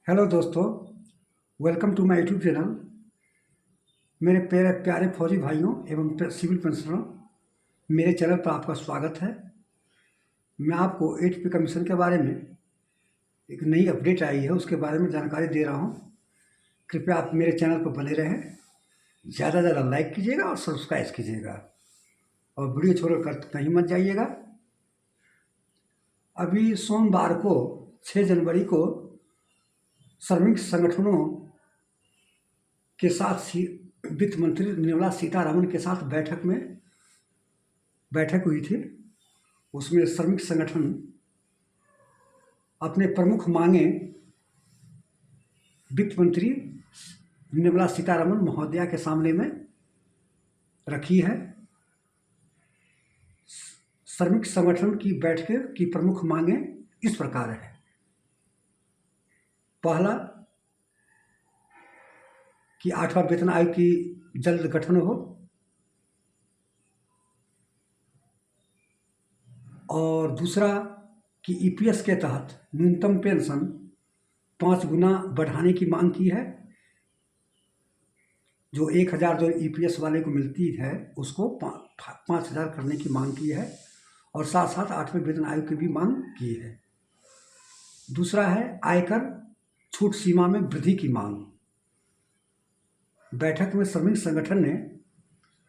Hello दोस्तों, welcome to my YouTube channel. मेरे प्यारे प्यारे फौजी भाइयों एवं सिविल पेंशनरों, मेरे चैनल पर आपका स्वागत है। मैं आपको एचपी कमीशन के बारे में एक नई अपडेट आई है, उसके बारे में जानकारी दे रहा हूँ। कृपया आप मेरे चैनल पर बने रहें, ज़्यादा से ज़्यादा लाइक कीजिएगा और सब्सक्राइब कीजिएगा और वीडियो छोड़कर कहीं मत जाइएगा। अभी सोमवार को 6 जनवरी को श्रमिक संगठनों के साथ वित्त मंत्री निर्मला सीतारमण के साथ बैठक हुई थी। उसमें श्रमिक संगठन अपने प्रमुख मांगे वित्त मंत्री निर्मला सीतारमण महोदया के सामने में रखी है। श्रमिक संगठन की बैठक की प्रमुख मांगे इस प्रकार है। पहला कि 8वां वेतन आयोग की जल्द गठन हो, और दूसरा कि ईपीएस के तहत न्यूनतम पेंशन 5 गुना बढ़ाने की मांग की है। जो 1000 जो ईपीएस वाले को मिलती है उसको 5000 करने की मांग की है, और साथ साथ 8वें वेतन आयोग की भी मांग की है। दूसरा है आयकर छूट सीमा में वृद्धि की मांग। बैठक में श्रमिक संगठन ने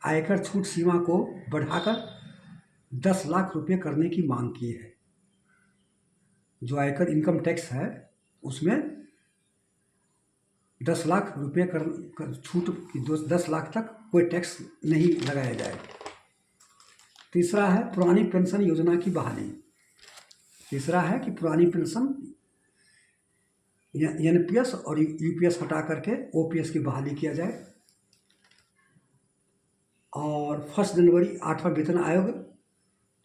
आयकर छूट सीमा को बढ़ाकर 10 लाख रुपये करने की मांग की है। जो आयकर इनकम टैक्स है उसमें 10 लाख रुपये कर छूट की 10 लाख तक कोई टैक्स नहीं लगाया जाए। तीसरा है पुरानी पेंशन योजना की बहाली। तीसरा है कि पुरानी पेंशन एनपीएस और यूपीएस हटा करके ओपीएस की बहाली किया जाए। और 1 जनवरी 8वां वेतन आयोग,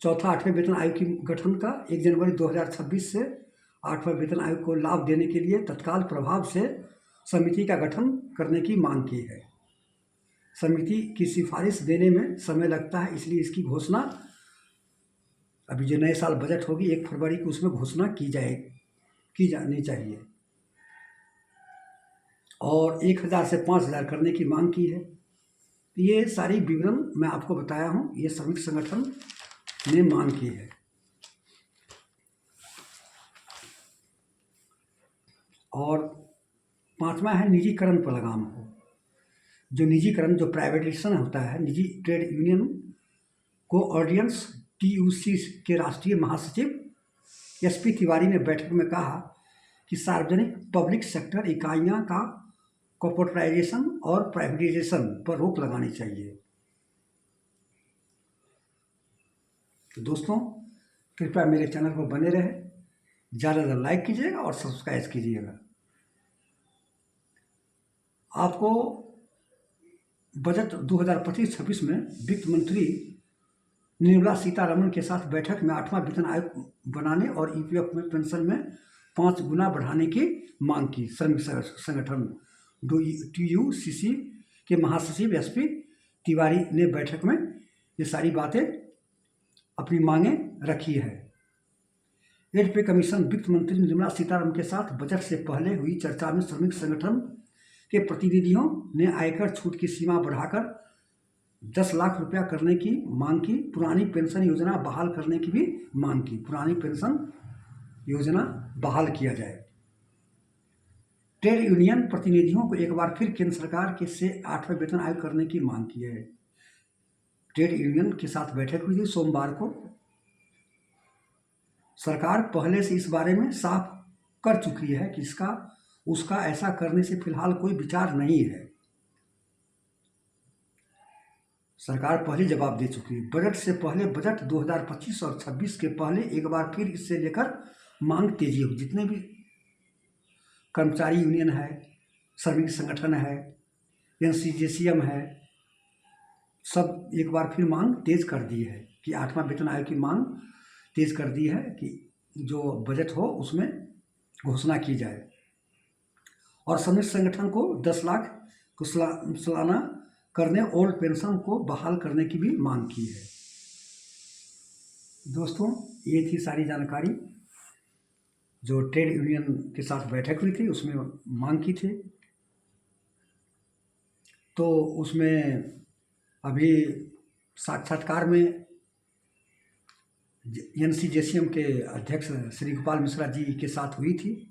चौथा 8वें वेतन आयोग की गठन का 1 जनवरी 2026 से 8वां वेतन आयोग को लाभ देने के लिए तत्काल प्रभाव से समिति का गठन करने की मांग की है। समिति की सिफारिश देने में समय लगता है, इसलिए इसकी घोषणा अभी जो नए साल बजट होगी 1 फरवरी को उसमें घोषणा की जानी चाहिए। और 1000 से 5000 करने की मांग की है। ये सारी विवरण मैं आपको बताया हूँ, ये श्रमिक संगठन ने मांग की है। और 5वां है निजीकरण पर लगाम हो। जो निजीकरण, जो प्राइवेटाइजेशन होता है, निजी ट्रेड यूनियन कोऑर्डिनेशन टीयूसी के राष्ट्रीय महासचिव एसपी तिवारी ने बैठक में कहा कि सार्वजनिक पब्लिक सेक्टर इकाइयां का कॉर्पोरेटाइजेशन और प्राइवेटाइजेशन पर रोक लगानी चाहिए। तो दोस्तों, कृपया मेरे चैनल पर बने रहे, ज़्यादा से ज़्यादा लाइक कीजिएगा और सब्सक्राइब कीजिएगा। आपको बजट 2025-26 में वित्त मंत्री निर्मला सीतारमण के साथ बैठक में 8वां वेतन आयोग बनाने और ईपीएफ में पेंशन में 5 गुना बढ़ाने की मांग की। श्रमिक संगठन टीयूसीसी के महासचिव एसपी तिवारी ने बैठक में ये सारी बातें अपनी मांगें रखी है। एडपे कमीशन वित्त मंत्री निर्मला सीतारमण के साथ बजट से पहले हुई चर्चा में श्रमिक संगठन के प्रतिनिधियों ने आयकर छूट की सीमा बढ़ाकर 10 लाख रुपया करने की मांग की। पुरानी पेंशन योजना बहाल करने की भी मांग की। पुरानी पेंशन योजना बहाल किया जाए। ट्रेड यूनियन प्रतिनिधियों को एक बार फिर केंद्र सरकार के से 8वां वेतन आयोग करने की मांग की है। ट्रेड यूनियन के साथ बैठक हुई थी सोमवार को। सरकार पहले से इस बारे में साफ कर चुकी है कि उसका ऐसा करने से फिलहाल कोई विचार नहीं है। सरकार पहले जवाब दे चुकी है। बजट से पहले, बजट 2025 और 26 के पहले एक बार फिर इससे लेकर मांग तेजी हो। जितने भी कर्मचारी यूनियन है, श्रमिक संगठन है, एनसीजेसीएम है, सब एक बार फिर मांग तेज कर दी है कि 8वां वेतन आयोग की मांग तेज कर दी है कि जो बजट हो उसमें घोषणा की जाए। और श्रमिक संगठन को 10 लाख को सालाना करने, ओल्ड पेंशन को बहाल करने की भी मांग की है। दोस्तों, ये थी सारी जानकारी। जो ट्रेड यूनियन के साथ बैठक हुई थी उसमें मांग की थी। तो उसमें अभी साक्षात्कार में एनसीजेसीएम के अध्यक्ष श्री गोपाल मिश्रा जी के साथ हुई थी।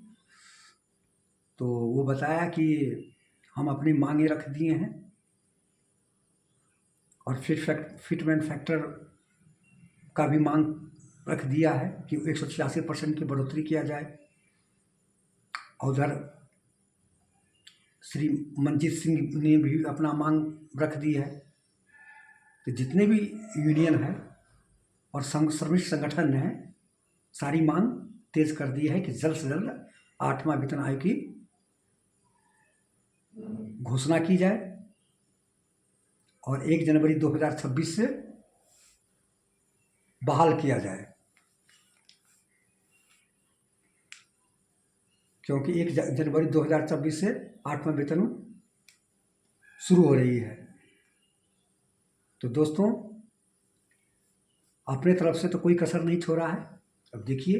तो वो बताया कि हम अपनी मांगें रख दिए हैं और फिटमेंट फैक्टर का भी मांग रख दिया है कि 186% की बढ़ोतरी किया जाए। और उधर श्री मनजीत सिंह ने भी अपना मांग रख दी है। तो जितने भी यूनियन है और श्रमिक संगठन ने सारी मांग तेज कर दी है कि जल्द से जल्द 8वां वेतन आयोग की घोषणा की जाए और 1 जनवरी 2026 से बहाल किया जाए, क्योंकि 1 जनवरी 2026 से 8वां वेतन शुरू हो रही है। तो दोस्तों, अपने तरफ से तो कोई कसर नहीं छोड़ा है। अब देखिए,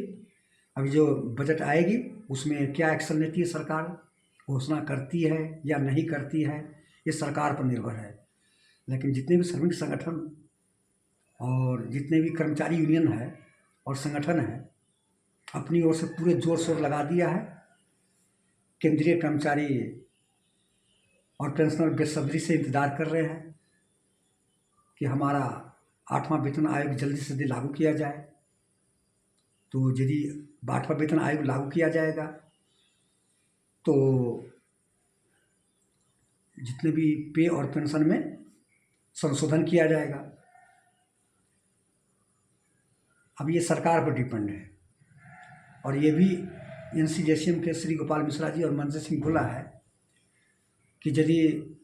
अभी जो बजट आएगी उसमें क्या एक्शन लेती है सरकार, घोषणा करती है या नहीं करती है, ये सरकार पर निर्भर है। लेकिन जितने भी श्रमिक संगठन और जितने भी कर्मचारी यूनियन है और संगठन है, अपनी ओर से पूरे जोर शोर लगा दिया है। केंद्रीय कर्मचारी और पेंशनर बेसब्री से इंतज़ार कर रहे हैं कि हमारा 8वां वेतन आयोग जल्दी से जल्दी लागू किया जाए। तो यदि 8वां वेतन आयोग लागू किया जाएगा तो जितने भी पे और पेंशन में संशोधन किया जाएगा। अब ये सरकार पर डिपेंड है। और ये भी एनसीजेसीएम के श्री गोपाल मिश्रा जी और मनजीत सिंह बोला है कि यदि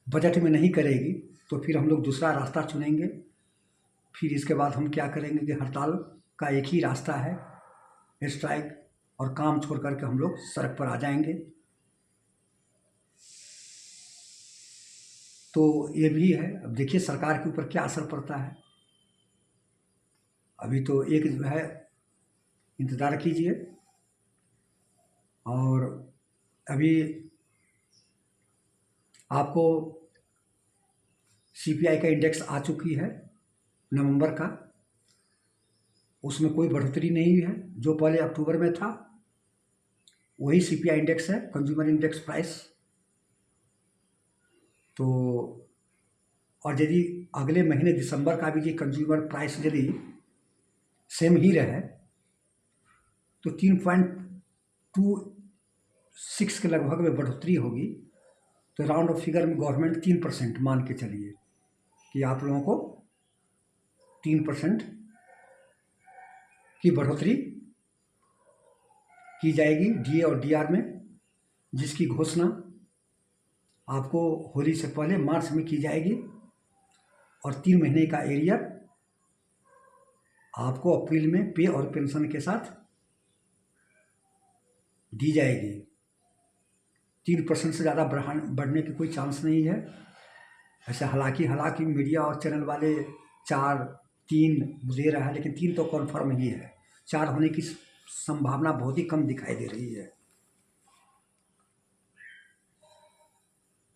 बजट में नहीं करेगी तो फिर हम लोग दूसरा रास्ता चुनेंगे। फिर इसके बाद हम क्या करेंगे कि हड़ताल का एक ही रास्ता है, स्ट्राइक, और काम छोड़ करके हम लोग सड़क पर आ जाएंगे। तो ये भी है। अब देखिए सरकार के ऊपर क्या असर पड़ता है। अभी तो एक जो है, इंतज़ार कीजिए। और अभी आपको सीपीआई का इंडेक्स आ चुकी है नवंबर का, उसमें कोई बढ़ोतरी नहीं है। जो पहले अक्टूबर में था वही सीपीआई इंडेक्स है, कंज्यूमर इंडेक्स प्राइस। तो और यदि अगले महीने दिसंबर का भी जो कंज्यूमर प्राइस यदि सेम ही रहे तो 3.26 के लगभग में बढ़ोतरी होगी। तो राउंड ऑफ फिगर में गवर्नमेंट 3% मान के चलिए कि आप लोगों को 3% की बढ़ोतरी की जाएगी डीए और डीआर में, जिसकी घोषणा आपको होली से पहले मार्च में की जाएगी। और 3 महीने का एरियर आपको अप्रैल में पे और पेंशन के साथ दी जाएगी। 3% से ज़्यादा बढ़ने की कोई चांस नहीं है। ऐसे हालांकि मीडिया और चैनल वाले 4, 3 दे रहा है, लेकिन 3 तो कन्फर्म ही है। 4 होने की संभावना बहुत ही कम दिखाई दे रही है।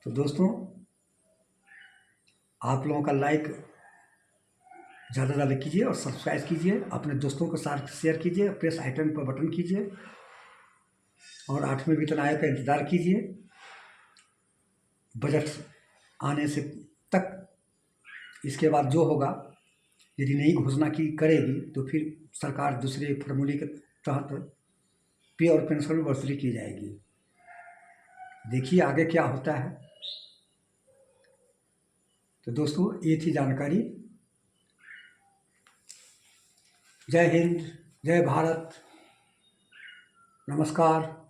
तो दोस्तों, आप लोगों का लाइक ज़्यादा से ज़्यादा कीजिए और सब्सक्राइब कीजिए, अपने दोस्तों के साथ शेयर कीजिए, प्रेस आइकन पर बटन कीजिए और 8वें वेतन आयोग का इंतज़ार कीजिए। बजट आने से तक इसके बाद जो होगा, यदि नई घोषणा की करेगी तो फिर सरकार दूसरे फॉर्मूले के तहत पे और पेंशन में बढ़ोतरी की जाएगी। देखिए आगे क्या होता है। तो दोस्तों, ये थी जानकारी। जय हिंद, जय भारत, नमस्कार।